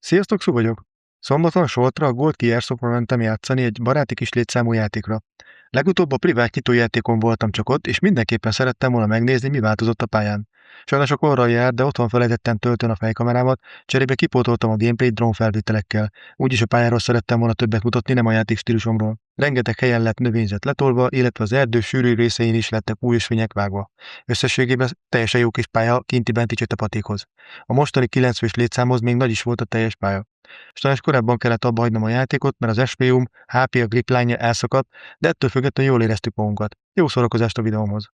Sziasztok, Szú vagyok! Szombaton Soltra a Gold Key Airsoftba mentem játszani egy baráti kis létszámú játékra. Legutóbb a privát nyitójátékon voltam csak ott, és mindenképpen szerettem volna megnézni, mi változott a pályán. Sajnos a korral jár, de otthon felejtettem tölteni a fejkamerámat, cserébe kipótoltam a gameplayt drón felvételekkel. Úgyis a pályáról szerettem volna többet mutatni, nem a játék stílusomról. Rengeteg helyen lett növényzet letolva, illetve az erdő sűrű részein is lettek új ösvények vágva. Összességében teljesen jó kis pálya kinti-benti csatapatékhoz. A mostani 9 fős létszámhoz még nagy is volt a teljes pálya. Sajnos korábban kellett abba hagynom a játékot, mert az SVU HP a gripline elszakadt, de ettől függetlenül jól éreztük magunkat. Jó szórakozást a videómhoz!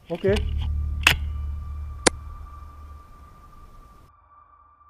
Oké.